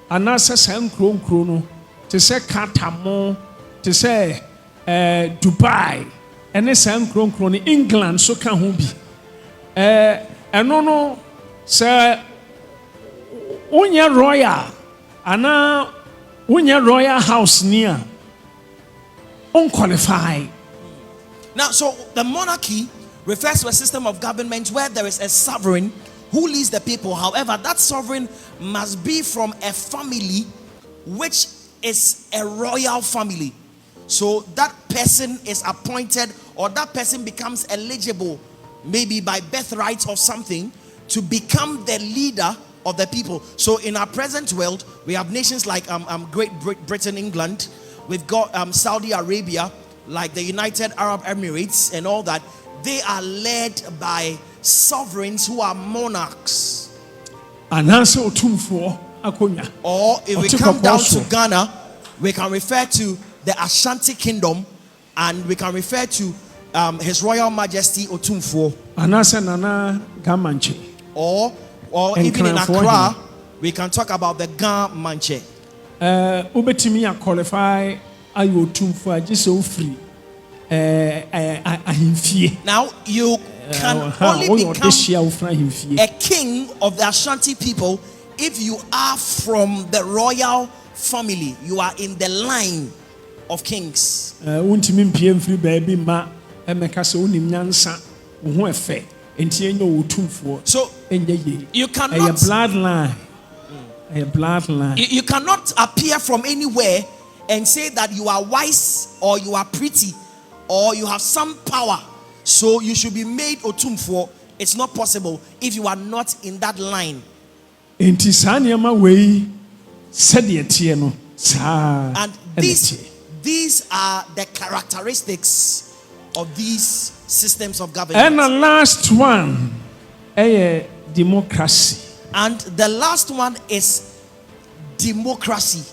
and also San Krono, to say Qatar, to say Dubai, and then San Krono, England, so can who be. And no, sir, Unya Royal, and now Unya Royal House near unqualified. Now, so the monarchy refers to a system of government where there is a sovereign who leads the people. However, that sovereign must be from a family which is a royal family. So that person is appointed, or that person becomes eligible, maybe by birthright or something, to become the leader of the people. So in our present world, we have nations like Great Britain, England. We've got Saudi Arabia, like the United Arab Emirates and all that. They are led by sovereigns who are monarchs. Or if we come down to Ghana, we can refer to the Ashanti Kingdom, and we can refer to His Royal Majesty Otumfuo. Or even in Accra, we can talk about the Ga Manche. Ubetimi qualify ayo Otumfuo just so free. Now you can only become a king of the Ashanti people if you are from the royal family. You are in the line of kings. So you cannot bloodline. You cannot appear from anywhere and say that you are wise or you are pretty or you have some power, so you should be made Otumfuo. It's not possible if you are not in that line. And these are the characteristics of these systems of government. And the last one, democracy. And the last one is democracy.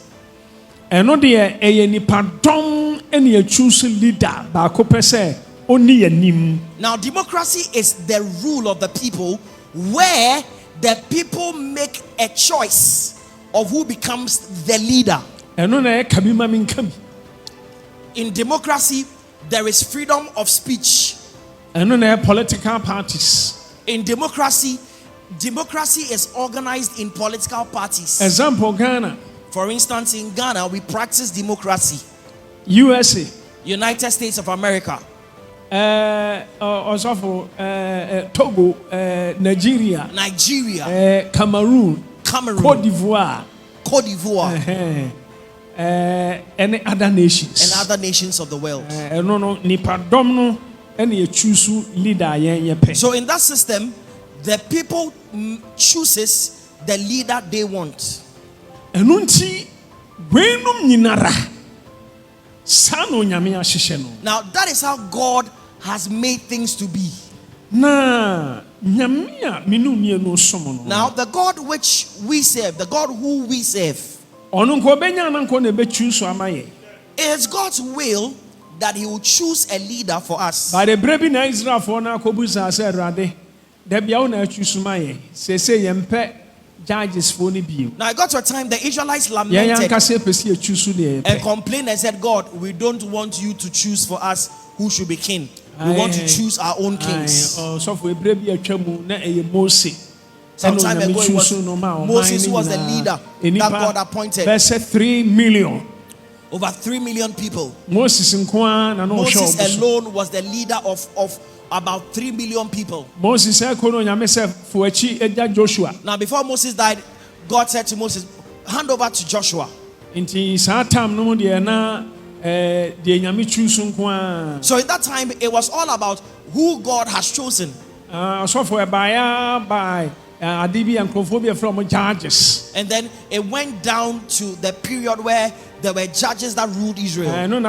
And no dear nipadom any choose leader baako pese oni yanim. Now democracy is the rule of the people where the people make a choice of who becomes the leader. And no na kabima minkam. In democracy there is freedom of speech. And no na political parties. In democracy is organized in political parties. Example Ghana. For instance, in Ghana, we practice democracy. USA. United States of America. Also Togo, Nigeria. Cameroon. Cote d'Ivoire. And other nations. And other nations of the world. So in that system, the people chooses the leader they want. Now that is how God has made things to be. Now the God which we serve, the God who we serve, it is God's will that he would choose a leader for us. By the brebi na Israel for na kobusa say Rade. There be na choose my say yempe judges for ni bio. Now I got to a time the Israelites lamented and and complained and said, God, we don't want you to choose for us who should be king. We want to choose our own kings. So for brebi atwamu na Moses. Some time ago it was Moses who was the leader that God appointed. Verse 3 million. Over 3 million people. Moses alone was the leader of about 3 million people. Now before Moses died, God said to Moses, hand over to Joshua. So in that time, it was all about who God has chosen. And then it went down to the period where there were judges that ruled Israel. And then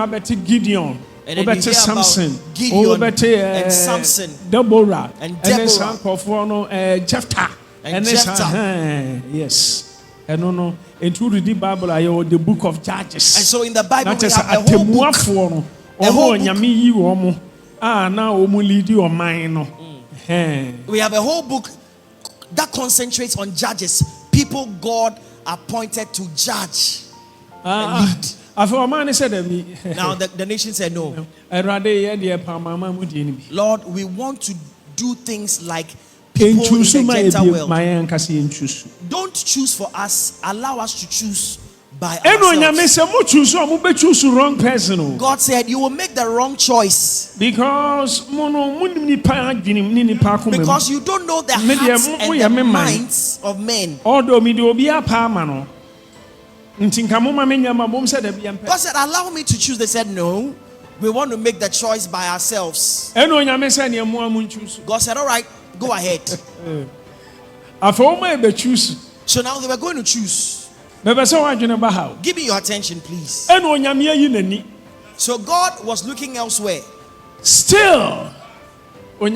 Gideon, Samson, and Samson, Deborah, and Jephthah, and Jephthah. Yes. And no, into the Bible, the book of Judges. And so in the Bible, we have a whole book. We have a whole book that concentrates on judges, people God appointed to judge and lead. Now the nation said no. Lord, we want to do things like people in the Gentile world. Don't choose for us, allow us to choose by ourselves. God said you will make the wrong choice because you don't know the hearts and the minds of men. God said, allow me to choose. They said, no, we want to make the choice by ourselves. God said, all right, go ahead. So now they were going to choose. Give me your attention, please. So God was looking elsewhere. Still, so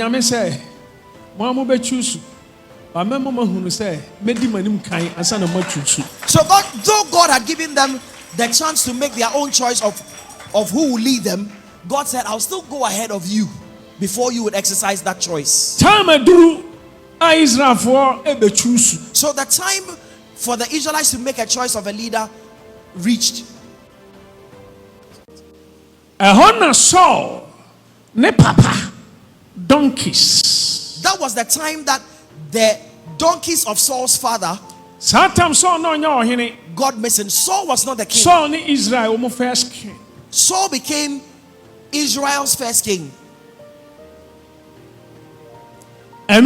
God, though God had given them the chance to make their own choice of who will lead them, God said, I'll still go ahead of you before you would exercise that choice. So the time for the Israelites to make a choice of a leader reached. Donkeys. That was the time that the donkeys of Saul's father got missing. Saul was not the king. Saul became Israel's first king. So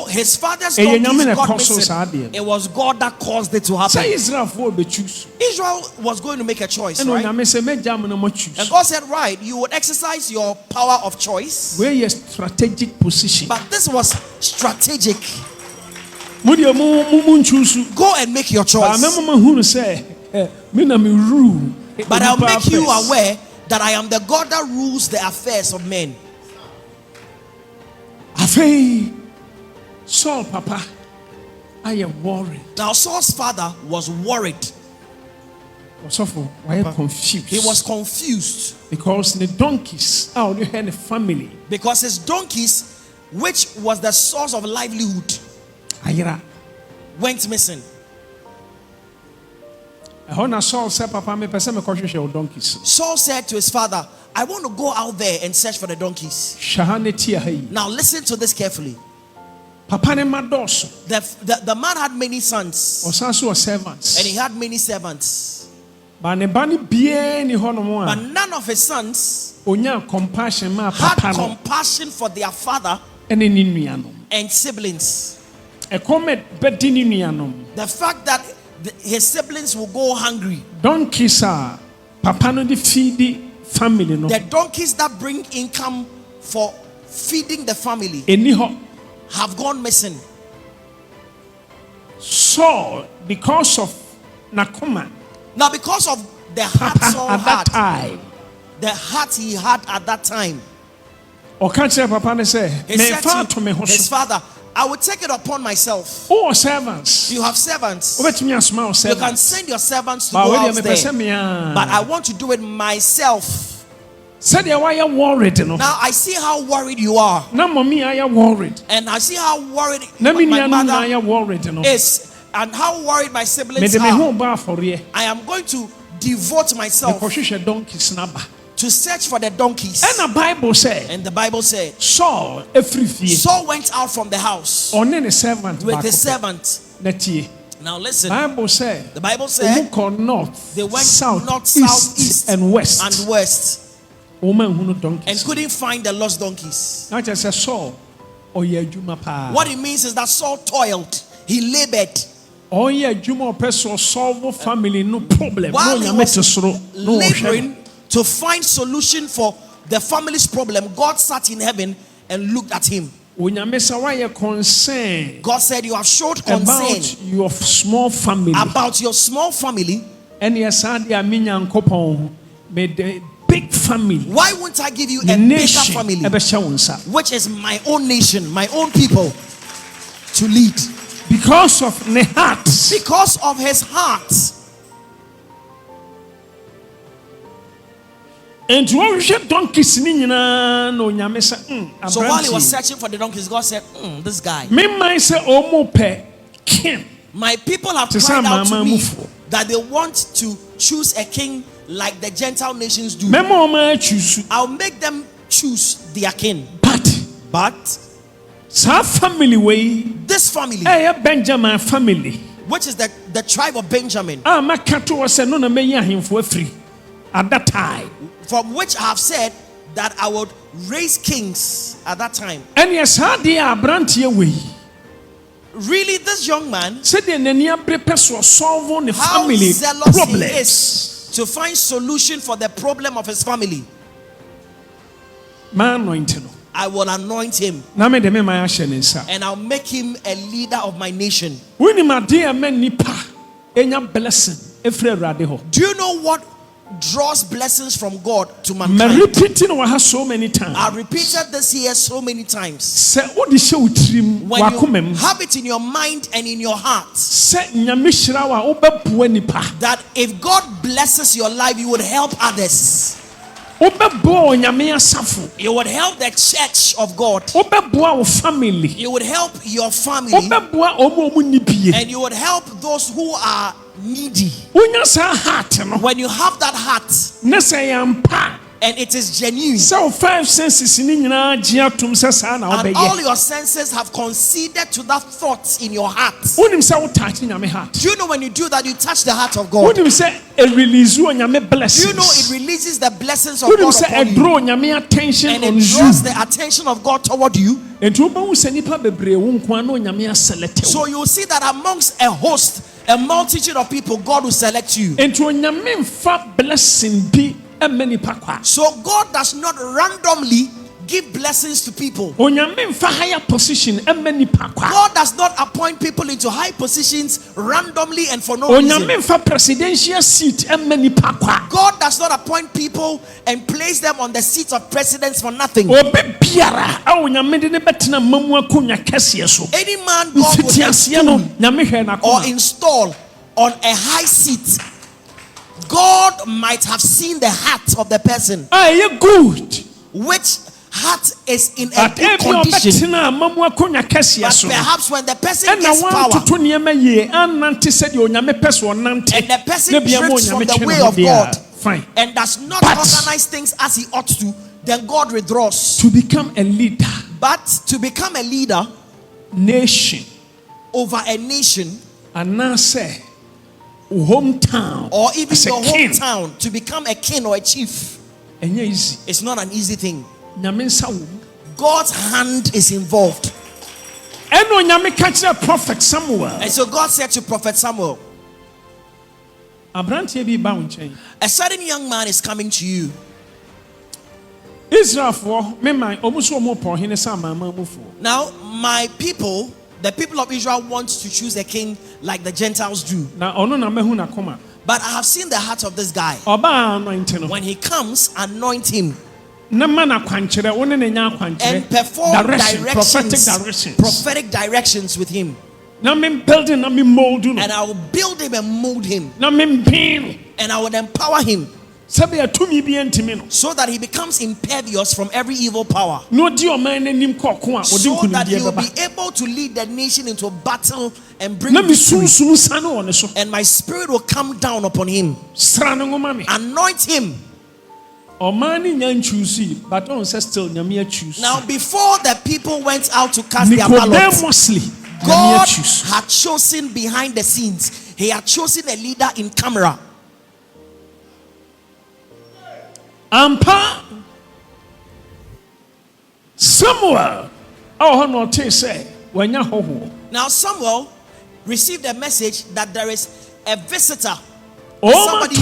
his father's donkeys got missing. It was God that caused it to happen. Israel was going to make a choice, right? And God said, right, you would exercise your power of choice. Where your strategic position. But this was strategic. Go and make your choice. But I'll make you aware that I am the God that rules the affairs of men. Saul, Papa, I am worried. Now Saul's father was worried. Confused. He was confused because the donkeys out there had a family. Because his donkeys, which was the source of livelihood, went missing. Saul said, Papa, Saul said to his father, I want to go out there and search for the donkeys. Now listen to this carefully. The man had many sons, and he had many servants. But none of his sons had compassion for their father and siblings. The fact that his siblings will go hungry. Donkeys are family, no? The donkeys that bring income for feeding the family have gone missing. So, because of Nakuma, now because of the heart Saul had, the heart he had at that time, he said to his father, I will take it upon myself. Oh, servants. You have servants. You can send your servants to go out there. But I want to do it myself. Now I see how worried you are. And I see how worried my mother is. And how worried my siblings are. I am going to devote myself to search for the donkeys. And the Bible said Saul went out from the house with his servant. Now listen. The Bible said they went north, south, east, and west. And couldn't find the lost donkeys. What it means is that Saul toiled. He labored. While he was laboring to find solution for the family's problem, God sat in heaven and looked at him. God said, you have showed concern about your small family. Big family. Why won't I give you a bigger family, which is my own nation, my own people, to lead? Because of the heart. Because of his heart. And so while he was searching for the donkeys, God said, this guy. My people have cried out to me that they want to choose a king like the Gentile nations do. I'll make them choose their king. But this family, Benjamin family, which is the tribe of Benjamin, at that time, from which I have said that I would raise kings at that time. Really, this young man, how zealous he is to find solution for the problem of his family. I will anoint him and I'll make him a leader of my nation. Do you know what draws blessings from God to mankind? I repeated this here so many times. When you have it in your mind and in your heart that if God blesses your life, you would help others. You would help the church of God. You would help your family. And you would help those who are needy. When you have that heart and it is genuine, and all your senses have conceded to that thought in your heart, do you know when you do that, you touch the heart of God? Do you know it releases the blessings of God upon you, and it draws the attention of God toward you? So you will see that amongst a host, a multitude of people, God will select you. So God does not randomly give blessings to people. God does not appoint people into high positions randomly and for no reason. God does not appoint people and place them on the seats of presidents for nothing. Any man God would install or install on a high seat, God might have seen the heart of the person. Which heart is in a good condition. But perhaps when the person gets power and the person drifts from the way of God and does not organize things as he ought to, then God withdraws. To become a leader. But to become a leader nation over a nation, and now say hometown, or even your hometown, to become a king or a chief, it's not an easy thing. God's hand is involved. Prophet Samuel. And so God said to Prophet Samuel, a certain young man is coming to you. Now my people, the people of Israel, want to choose a king like the Gentiles do. But I have seen the heart of this guy. When he comes, anoint him. and perform prophetic directions with him. And I will build him and mold him. And I will empower him so that he becomes impervious from every evil power. So that he will be able to lead the nation into battle and bring victory. And my spirit will come down upon him. Anoint him. Now, before the people went out to cast their ballots, God had chosen behind the scenes. He had chosen a leader in camera. Samuel. Now Samuel received a message that there is a visitor. Somebody.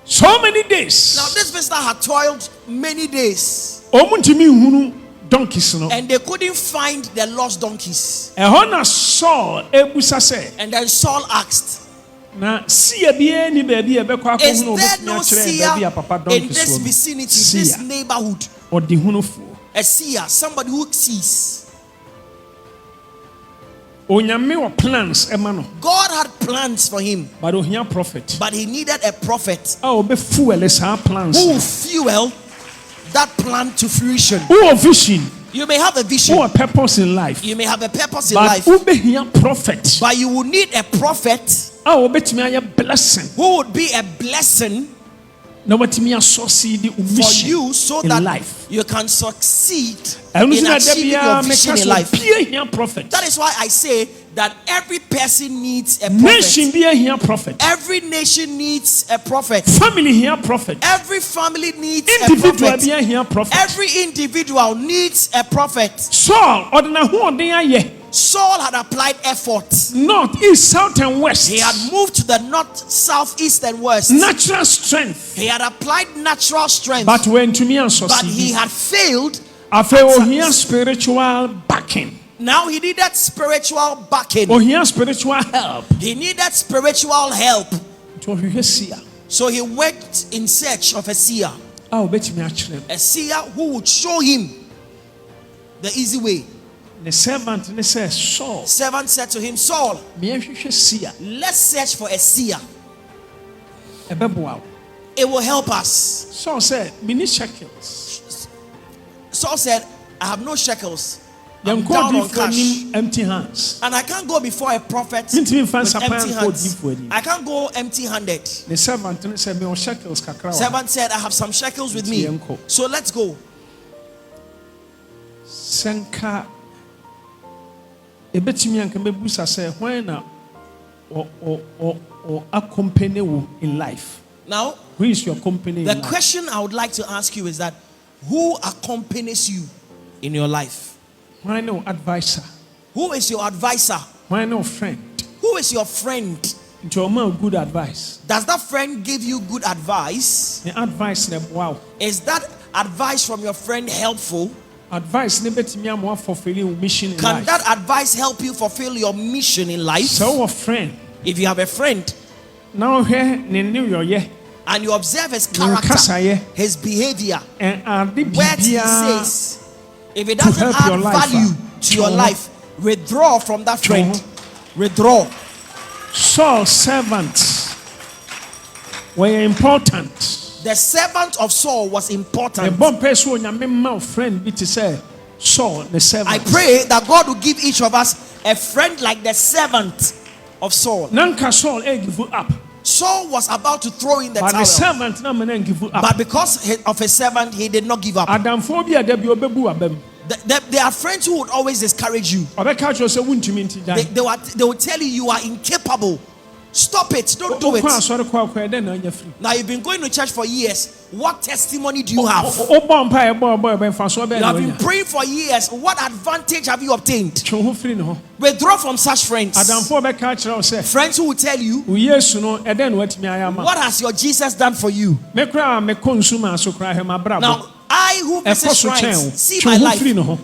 So many days. Now this visitor had toiled many days. Donkeys, and they couldn't find the lost donkeys. And then Saul asked, is there no seer in this vicinity, this neighborhood? A seer, somebody who sees. God had plans for him, but he needed a prophet who will fuel that plan to fruition. You may have a vision, a purpose in life. You may have a purpose in life, but you will need a prophet who would be a blessing for you, so that you can succeed in achieving your vision in life. That is why I say that every person needs a prophet. Every nation needs a prophet. Every family needs a prophet. Every individual needs a prophet. Saul had applied effort. North, east, south, and west. He had moved to the north, south, east, and west. Natural strength. He had applied natural strength. But he had failed. Spiritual backing. Now he needed spiritual backing. Spiritual help. He needed spiritual help. So he went in search of a seer. A seer who would show him the easy way. The servant said, Saul. Servant said to him, Saul, let's search for a seer. It will help us. Saul said, many shekels. Saul said, I have no shekels. I'm down on cash. Empty hands. And I can't go before a prophet with empty hands. I can't go empty-handed. The servant said, servant said, I have some shekels with me. So let's go. Senka ebetimi anka mebusa say when na or accompany you in life. Now, who is your company? The question I would like to ask you is that who accompanies you in your life? Why no advisor? Who is your advisor? Why no friend? Who is your friend? Good advice. Does that friend give you good advice? The advice, wow. Is that advice from your friend helpful? Advice fulfilling mission in life. Can that advice help you fulfill your mission in life? So a friend. If you have a friend, now here and you observe his character, his behavior, what he says, if it doesn't add value to your life, withdraw from that friend. Withdraw. Saul's servants were important. The servant of Saul was important. I pray that God will give each of us a friend like the servant of Saul. Saul was about to throw in the towel, but because of his servant, he did not give up. There are friends who would always discourage you. They will tell you are incapable. Stop it. Don't do it. Now you've been going to church for years. What testimony do you have? You have been praying for years. What advantage have you obtained? Withdraw from such friends. Friends who will tell you, what has your Jesus done for you? Now, I who visit shrines, see my life.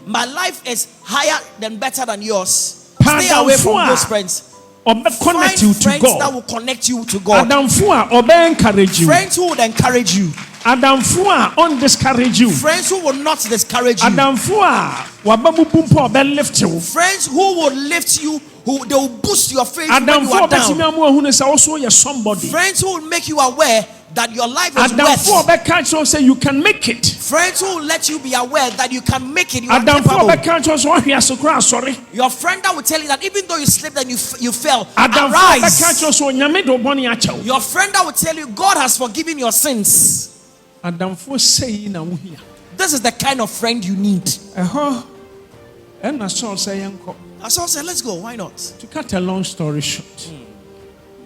My life is higher than better than yours. Stay away from those friends. Find friends that will connect you to God. Friends who would encourage you. Adamfo a on discourage you. Friends who will not discourage you. Adamfo a wabamu bumpo be lift you. Friends who will lift you, they will boost your faith when you Adamfo are down. betimi amu ehunu say also you somebody. Friends who will make you aware that your life is Adamfo worth. be catch you say you can make it. Friends who will let you be aware that you can make it. You are Adamfo be capable. catch you so ohia sokra sorry. Your friend that will tell you that even though you slept and you fell, Adamfo be catch arise. you so nyame do boni achew. Your friend that will tell you God has forgiven your sins. Adamfo say na wo hia. This is the kind of friend you need. And I saw say yanko. I said, let's go. Why not? To cut a long story short,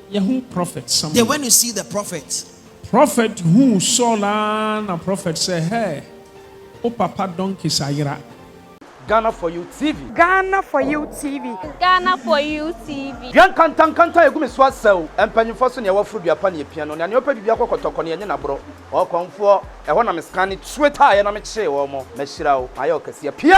Yahoo prophet They somebody. went to see the prophet. Prophet who saw and a prophet say, hey, oh papa donkey sayira. Ghana for you TV. Ghana for you TV. Ghana for you TV. Yan kanta egumi so asew empanyimfo so ne wafuru duapa ne pia no na ne opa bibia kokotoko ne na bro o konfo e ho na me scan Twitter ye na me kye wo mo ma hyira wo ayo kase pia.